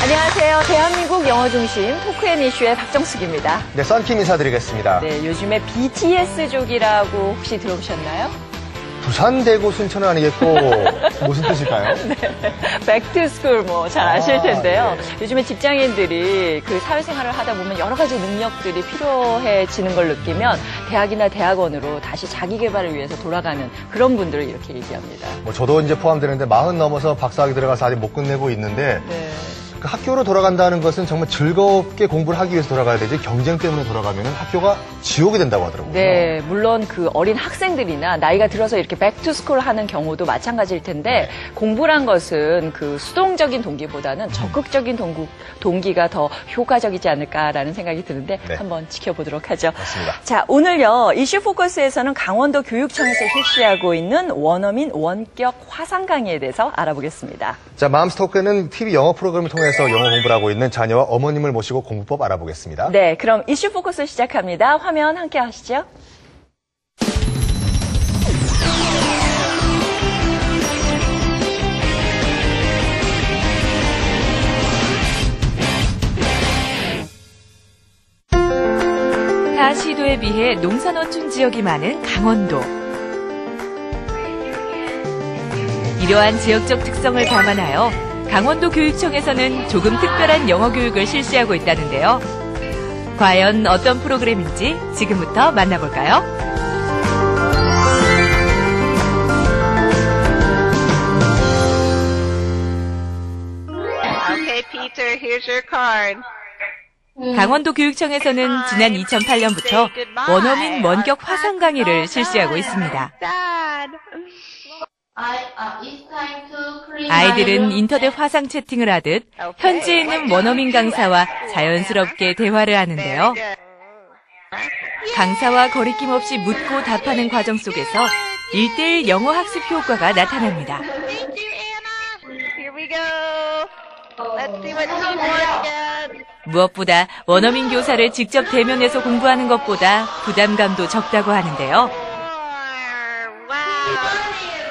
안녕하세요. 대한민국 영어 중심 토크앤이슈의 박정숙입니다. 네, 썬킴 인사드리겠습니다. 네, 요즘에 BTS족이라고 혹시 들어보셨나요? 부산, 대구, 순천은 아니겠고 무슨 뜻일까요? 네, 백투스쿨 뭐 잘 아실 텐데요. 네. 요즘에 직장인들이 그 사회생활을 하다 보면 여러 가지 능력들이 필요해지는 걸 느끼면 대학이나 대학원으로 다시 자기 개발을 위해서 돌아가는 그런 분들을 이렇게 얘기합니다. 뭐 저도 이제 포함되는데 40 넘어서 박사학위 들어가서 아직 못 끝내고 있는데 네. 그 학교로 돌아간다는 것은 정말 즐겁게 공부를 하기 위해서 돌아가야 되지 경쟁 때문에 돌아가면 학교가 지옥이 된다고 하더라고요. 네, 물론 그 어린 학생들이나 나이가 들어서 이렇게 백투스쿨 하는 경우도 마찬가지일 텐데 공부란 것은 그 수동적인 동기보다는 적극적인 동기가 더 효과적이지 않을까라는 생각이 드는데 네. 한번 지켜보도록 하죠. 맞습니다. 자, 오늘요. 이슈 포커스에서는 강원도 교육청에서 실시하고 있는 원어민 원격 화상 강의에 대해서 알아보겠습니다. 자, 맘스토크는 TV 영어 프로그램을 통해서 영어 공부를 하고 있는 자녀와 어머님을 모시고 공부법 알아보겠습니다. 네, 그럼 이슈 포커스 시작합니다. 화면 함께 하시죠. 타 시도에 비해 농산어촌 지역이 많은 강원도. 이러한 지역적 특성을 감안하여 강원도 교육청에서는 조금 특별한 영어 교육을 실시하고 있다는데요. 과연 어떤 프로그램인지 지금부터 만나볼까요? Okay, Peter, here's your card. 강원도 교육청에서는 지난 2008년부터 원어민 원격 화상 강의를 실시하고 있습니다. 아이들은 인터넷 화상 채팅을 하듯 현지에 있는 원어민 강사와 자연스럽게 대화를 하는데요. 강사와 거리낌 없이 묻고 답하는 과정 속에서 1:1 영어 학습 효과가 나타납니다. Here we go. Let's see what teamwork gets. 무엇보다 원어민 교사를 직접 대면해서 공부하는 것보다 부담감도 적다고 하는데요.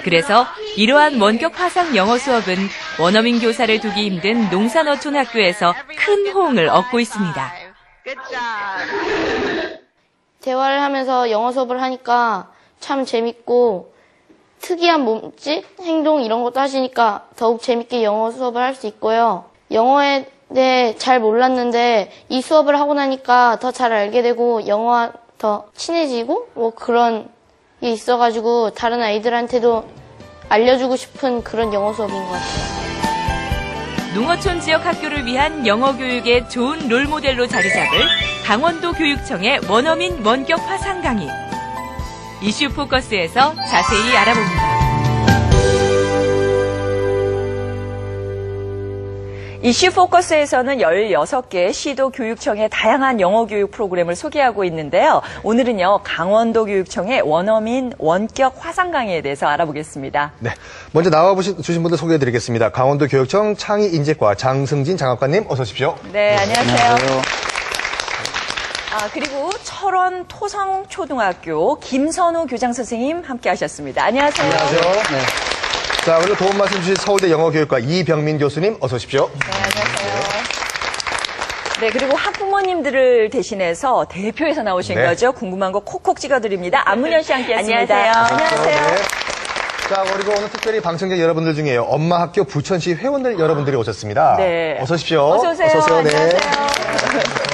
그래서 이러한 원격 화상 영어 수업은 원어민 교사를 두기 힘든 농산어촌 학교에서 큰 호응을 얻고 있습니다. Good job. 대화를 하면서 영어 수업을 하니까 참 재밌고 특이한 몸짓, 행동 이런 것도 하시니까 더욱 재밌게 영어 수업을 할 수 있고요. 영어에 대해 잘 몰랐는데 이 수업을 하고 나니까 더 잘 알게 되고 영어와 더 친해지고 뭐 그런 게 있어가지고 다른 아이들한테도 알려주고 싶은 그런 영어 수업인 것 같아요. 농어촌 지역 학교를 위한 영어 교육의 좋은 롤모델로 자리 잡을 강원도 교육청의 원어민 원격 화상 강의. 이슈 포커스에서 자세히 알아봅니다. 이슈 포커스에서는 16개 시도 교육청의 다양한 영어 교육 프로그램을 소개하고 있는데요. 오늘은요, 강원도 교육청의 원어민 원격 화상 강의에 대해서 알아보겠습니다. 네, 먼저 나와주신 분들 소개해드리겠습니다. 강원도 교육청 창의인재과 장승진 장학관님 어서 오십시오. 네, 안녕하세요. 그리고 철원 토성초등학교 김선우 교장 선생님 함께 하셨습니다. 안녕하세요. 안녕하세요. 네. 자, 오늘 도움 말씀 주신 서울대 영어교육과 이병민 교수님 어서 오십시오. 네, 안녕하세요. 네, 그리고 학부모님들을 대신해서 대표에서 나오신 네. 거죠. 궁금한 거 콕콕 찍어드립니다. 안문현 씨 함께했습니다. 안녕하세요. 네. 자, 그리고 오늘 특별히 방청객 여러분들 중에요. 엄마 학교 부천시 회원들 여러분들이 오셨습니다. 네. 어서 오십시오. 어서 오세요. 어서 오세요. 네. 안녕하세요.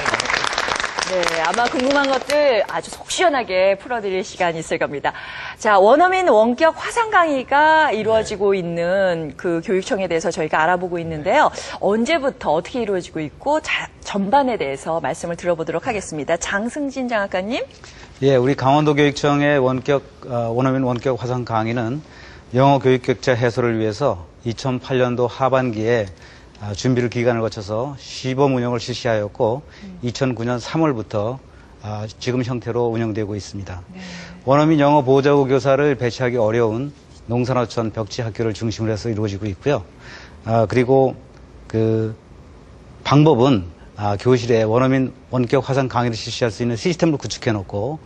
네, 아마 궁금한 것들 아주 속 시원하게 풀어드릴 시간이 있을 겁니다. 자, 원어민 원격 화상 강의가 이루어지고 있는 그 교육청에 대해서 저희가 알아보고 있는데요. 언제부터 어떻게 이루어지고 있고 전반에 대해서 말씀을 들어보도록 하겠습니다. 장승진 장학관님. 예, 우리 강원도 교육청의 원어민 원격 화상 강의는 영어 교육 격차 해소를 위해서 2008년도 하반기에 준비를 기간을 거쳐서 시범 운영을 실시하였고 2009년 3월부터 지금 형태로 운영되고 있습니다. 원어민 영어 보호자고 교사를 배치하기 어려운 농산어촌 벽지 학교를 중심으로 해서 이루어지고 있고요. 그리고 그 방법은 교실에 원어민 원격 화상 강의를 실시할 수 있는 시스템을 구축해 놓고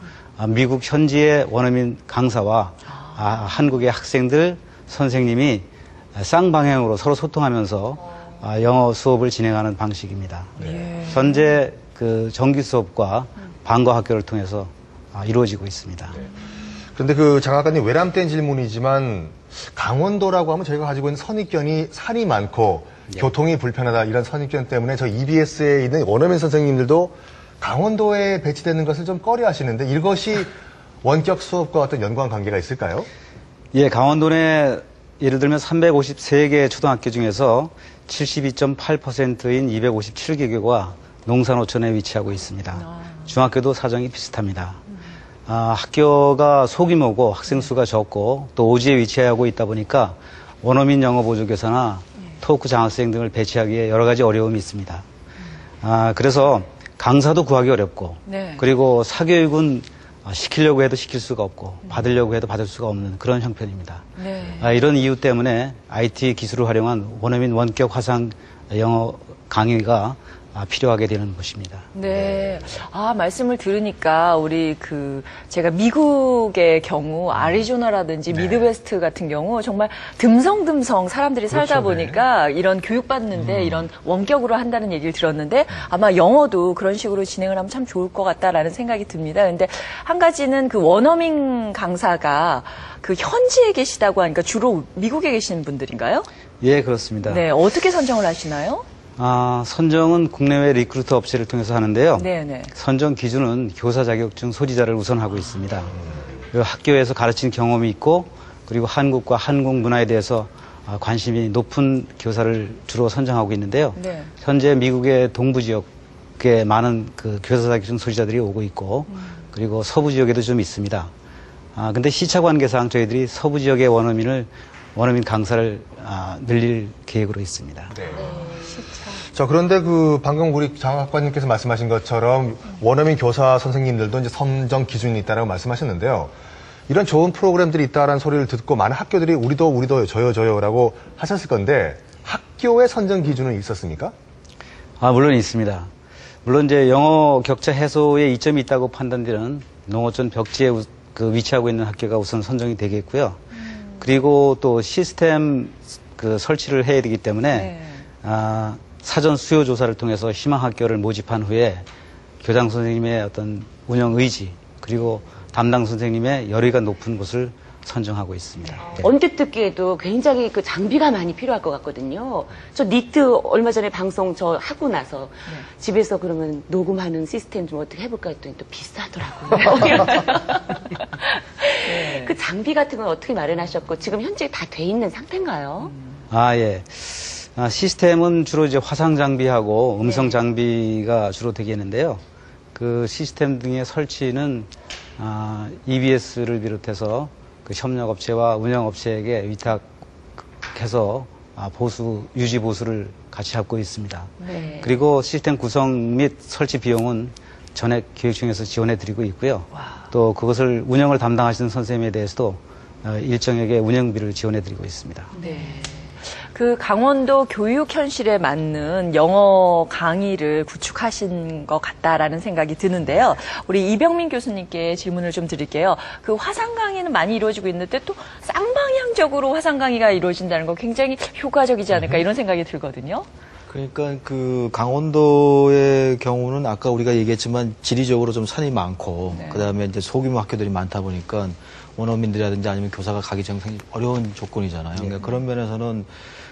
미국 현지의 원어민 강사와 한국의 학생들, 선생님이 쌍방향으로 서로 소통하면서 영어 수업을 진행하는 방식입니다. 현재 그 정기 수업과 방과 학교를 통해서 이루어지고 있습니다. 그런데 그 장학관님 외람된 질문이지만 강원도라고 하면 저희가 가지고 있는 선입견이 산이 많고 교통이 불편하다 이런 선입견 때문에 저 EBS에 있는 원어민 선생님들도 강원도에 배치되는 것을 좀 꺼려 하시는데 이것이 원격 수업과 어떤 연관 관계가 있을까요? 예, 강원도 내 예를 들면 353개 초등학교 중에서 72.8%인 257개 교가 농산어촌에 위치하고 있습니다. 중학교도 사정이 비슷합니다. 학교가 소규모고 학생 수가 적고 또 오지에 위치하고 있다 보니까 원어민 영어 보조교사나 토크 장학생 등을 배치하기에 여러 가지 어려움이 있습니다. 그래서 강사도 구하기 어렵고 그리고 사교육은 시키려고 해도 시킬 수가 없고 받으려고 해도 받을 수가 없는 그런 형편입니다. 이런 이유 때문에 IT 기술을 활용한 원어민 원격 화상 영어 강의가 필요하게 되는 것입니다. 네. 말씀을 들으니까 제가 미국의 경우 아리조나라든지 미드웨스트 같은 경우 정말 듬성듬성 사람들이 살다 보니까 이런 교육받는데 이런 원격으로 한다는 얘기를 들었는데 아마 영어도 그런 식으로 진행을 하면 참 좋을 것 같다라는 생각이 듭니다. 근데 한 가지는 그 원어민 강사가 그 현지에 계시다고 하니까 주로 미국에 계시는 분들인가요? 예, 그렇습니다. 네. 어떻게 선정을 하시나요? 선정은 국내외 리크루터 업체를 통해서 하는데요. 네네. 선정 기준은 교사 자격증 소지자를 우선하고 있습니다. 그리고 학교에서 가르친 경험이 있고 그리고 한국과 한국 문화에 대해서 관심이 높은 교사를 주로 선정하고 있는데요. 현재 미국의 동부 지역에 많은 그 교사 자격증 소지자들이 오고 있고 그리고 서부 지역에도 좀 있습니다. 근데 시차 관계상 저희들이 서부 지역의 원어민 강사를 늘릴 계획으로 있습니다. 자, 그런데 방금 우리 장학관님께서 말씀하신 것처럼 원어민 교사 선생님들도 이제 선정 기준이 있다라고 말씀하셨는데요. 이런 좋은 프로그램들이 있다라는 소리를 듣고 많은 학교들이 우리도 저요라고 하셨을 건데 학교의 선정 기준은 있었습니까? 물론 있습니다. 물론 이제 영어 격차 해소에 이점이 있다고 판단되는 농어촌 벽지에 위치하고 있는 학교가 우선 선정이 되겠고요. 그리고 또 시스템 설치를 해야 되기 때문에 사전 수요 조사를 통해서 희망 학교를 모집한 후에 교장 선생님의 어떤 운영 의지 그리고 담당 선생님의 열의가 높은 곳을 선정하고 있습니다. 언뜻 듣기에도 굉장히 그 장비가 많이 필요할 것 같거든요. 저 니트 얼마 전에 방송 저 하고 나서 집에서 그러면 녹음하는 시스템 좀 어떻게 해볼까 했더니 또 비싸더라고요. 그 장비 같은 건 어떻게 마련하셨고 지금 현재 다 돼 있는 상태인가요? 예. 시스템은 주로 이제 화상 장비하고 음성 장비가 주로 되겠는데요. 그 시스템 등의 설치는 EBS를 비롯해서 그 협력업체와 운영업체에게 위탁해서 유지 보수를 같이 하고 있습니다. 그리고 시스템 구성 및 설치 비용은 전액 기획청에서 지원해 드리고 있고요. 또 그것을 운영을 담당하시는 선생님에 대해서도 일정액의 운영비를 지원해 드리고 있습니다. 그 강원도 교육 현실에 맞는 영어 강의를 구축하신 것 같다라는 생각이 드는데요. 우리 이병민 교수님께 질문을 좀 드릴게요. 그 화상 강의는 많이 이루어지고 있는데 또 쌍방향적으로 화상 강의가 이루어진다는 거 굉장히 효과적이지 않을까 이런 생각이 들거든요. 그러니까 그 강원도의 경우는 아까 우리가 얘기했지만 지리적으로 좀 산이 많고 그다음에 이제 소규모 학교들이 많다 보니까 원어민들이라든지 아니면 교사가 가기 굉장히 어려운 조건이잖아요. 그러니까 그런 면에서는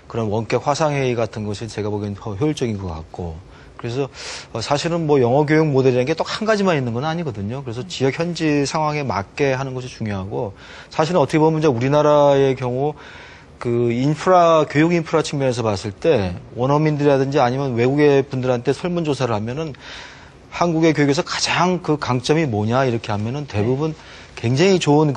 그런 원격 화상회의 같은 것이 제가 보기엔 더 효율적인 것 같고 그래서 사실은 뭐 영어 교육 모델이라는 게 또 한 가지만 있는 건 아니거든요. 그래서 지역 현지 상황에 맞게 하는 것이 중요하고 사실은 어떻게 보면 이제 우리나라의 경우 그 교육 인프라 측면에서 봤을 때 원어민들이라든지 아니면 외국의 분들한테 설문조사를 하면은 한국의 교육에서 가장 그 강점이 뭐냐 이렇게 하면은 대부분 굉장히 좋은